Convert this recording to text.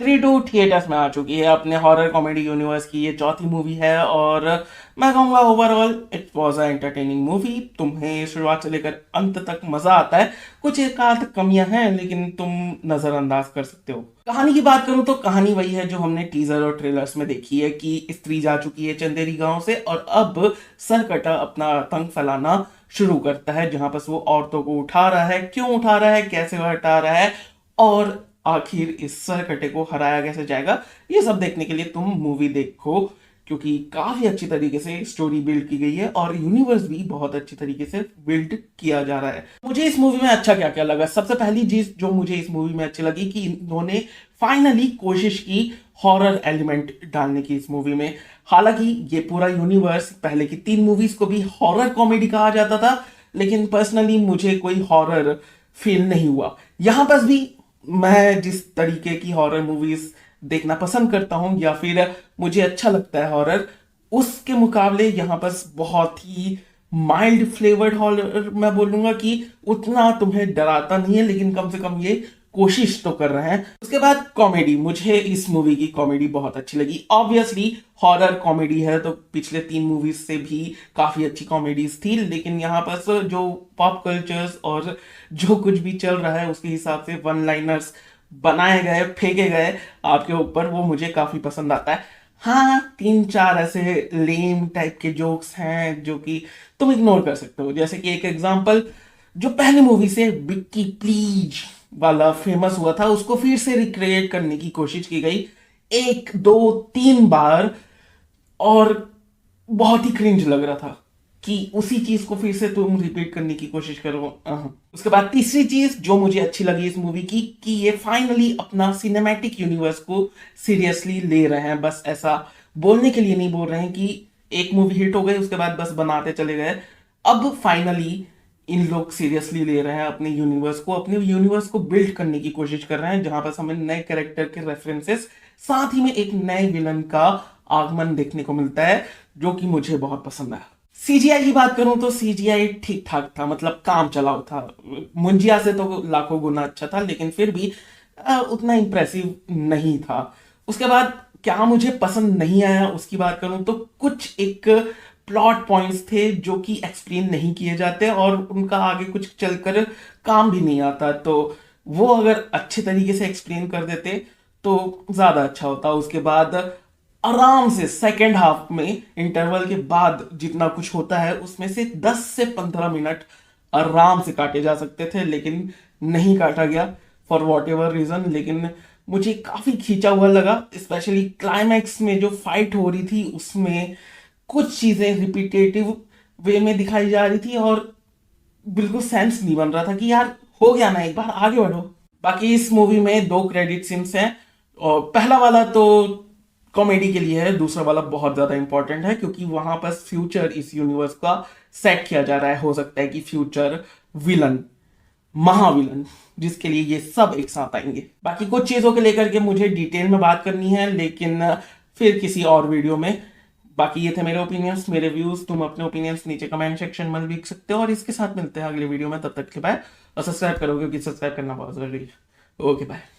Three to theatres में आ चुकी है, अपने हॉरर कॉमेडी यूनिवर्स की ये चौथी मूवी है। और मैं कहूँगा overall it was a entertaining movie. तुम्हें शुरुआत से लेकर अंत तक मजा आता है। कुछ एक आध कमियां हैं लेकिन तुम नजरअंदाज कर सकते हो। कहानी की बात करूं तो कहानी वही है जो हमने टीजर और ट्रेलर्स में देखी है कि स्त्री जा चुकी है चंदेरी गांव से और अब सरकटा अपना आतंक फैलाना शुरू करता है, जहां पर वो औरतों को उठा रहा है। क्यों उठा रहा है, कैसे वह हटा रहा है और आखिर इस सरकटे को हराया कैसे जाएगा, ये सब देखने के लिए तुम मूवी देखो, क्योंकि काफी अच्छी तरीके से स्टोरी बिल्ड की गई है और यूनिवर्स भी बहुत अच्छी तरीके से बिल्ड किया जा रहा है। मुझे इस मूवी में अच्छा क्या क्या लगा, सबसे पहली चीज जो मुझे इस मूवी में अच्छी लगी कि इन्होंने फाइनली कोशिश की हॉरर एलिमेंट डालने की इस मूवी में। हालांकि ये पूरा यूनिवर्स पहले की 3 मूवीज को भी हॉरर कॉमेडी कहा जाता था, लेकिन पर्सनली मुझे कोई हॉरर फील नहीं हुआ। यहां पर भी मैं जिस तरीके की हॉरर मूवीज देखना पसंद करता हूं या फिर मुझे अच्छा लगता है हॉरर, उसके मुकाबले यहाँ पर बहुत ही माइल्ड फ्लेवर्ड हॉरर मैं बोलूंगा कि उतना तुम्हें डराता नहीं है, लेकिन कम से कम ये कोशिश तो कर रहे हैं। उसके बाद कॉमेडी, मुझे इस मूवी की कॉमेडी बहुत अच्छी लगी। ऑब्वियसली हॉरर कॉमेडी है तो पिछले 3 मूवीज से भी काफी अच्छी कॉमेडीज थी, लेकिन यहाँ पर जो पॉप कल्चर्स और जो कुछ भी चल रहा है उसके हिसाब से वन लाइनर्स बनाए गए, फेंके गए आपके ऊपर, वो मुझे काफी पसंद आता है। हाँ, 3 4 ऐसे लेम टाइप के जोक्स हैं जो कि तुम इग्नोर कर सकते हो, जैसे कि एक एग्जांपल, जो पहली मूवी से बिक्की प्लीज वाला फेमस हुआ था उसको फिर से रिक्रिएट करने की कोशिश की गई 1 2 3 बार, और बहुत ही क्रिंज लग रहा था कि उसी चीज को फिर से तुम रिपीट करने की कोशिश करो। उसके बाद तीसरी चीज जो मुझे अच्छी लगी इस मूवी की कि ये फाइनली अपना सिनेमैटिक यूनिवर्स को सीरियसली ले रहे हैं। बस ऐसा बोलने के लिए नहीं बोल रहे हैं कि एक मूवी हिट हो गई उसके बाद बस बनाते चले गए। अब फाइनली इन लोग सीरियसली ले रहे हैं अपने यूनिवर्स को, अपने यूनिवर्स को बिल्ड करने की कोशिश कर रहे हैं, जहां पर हमें नए कैरेक्टर के रेफरेंसेस, साथ ही में एक नए विलन का आगमन देखने को मिलता है, जो कि मुझे बहुत पसंद आया। सीजीआई की बात करूं तो सीजीआई ठीक ठाक था, मतलब काम चलाऊ था। मुंजिया से तो लाखों गुना अच्छा था, लेकिन फिर भी उतना इंप्रेसिव नहीं था। उसके बाद क्या मुझे पसंद नहीं आया उसकी बात करूं तो कुछ एक प्लॉट पॉइंट्स थे जो कि एक्सप्लेन नहीं किए जाते और उनका आगे कुछ चलकर काम भी नहीं आता, तो वो अगर अच्छे तरीके से एक्सप्लेन कर देते तो ज्यादा अच्छा होता। उसके बाद आराम से सेकेंड हाफ में इंटरवल के बाद जितना कुछ होता है उसमें से 10 से 15 मिनट आराम से काटे जा सकते थे, लेकिन नहीं काटा गया फॉर वॉट एवर रीजन। लेकिन मुझे काफी खींचा हुआ लगा, स्पेशली क्लाइमैक्स में जो फाइट हो रही थी उसमें कुछ चीजें रिपीटेटिव वे में दिखाई जा रही थी और बिल्कुल सेंस नहीं बन रहा था कि यार हो गया ना, एक बार आगे बढ़ो। बाकी इस मूवी में 2 क्रेडिट सीन्स हैं, और पहला वाला तो कॉमेडी के लिए है, दूसरा वाला बहुत ज्यादा इंपॉर्टेंट है क्योंकि वहां पर फ्यूचर इस यूनिवर्स का सेट किया जा रहा है। हो सकता है कि फ्यूचर विलन, महाविलन, जिसके लिए ये सब एक साथ आएंगे। बाकी कुछ चीजों के लेकर के मुझे डिटेल में बात करनी है, लेकिन फिर किसी और वीडियो में। बाकी ये थे मेरे ओपिनियंस, मेरे व्यूज। तुम अपने ओपिनियंस नीचे कमेंट सेक्शन में लिख सकते हो और इसके साथ मिलते हैं अगले वीडियो में। तब तक के बाय, और सब्सक्राइब करो क्योंकि सब्सक्राइब करना बहुत जरूरी है। Okay bye.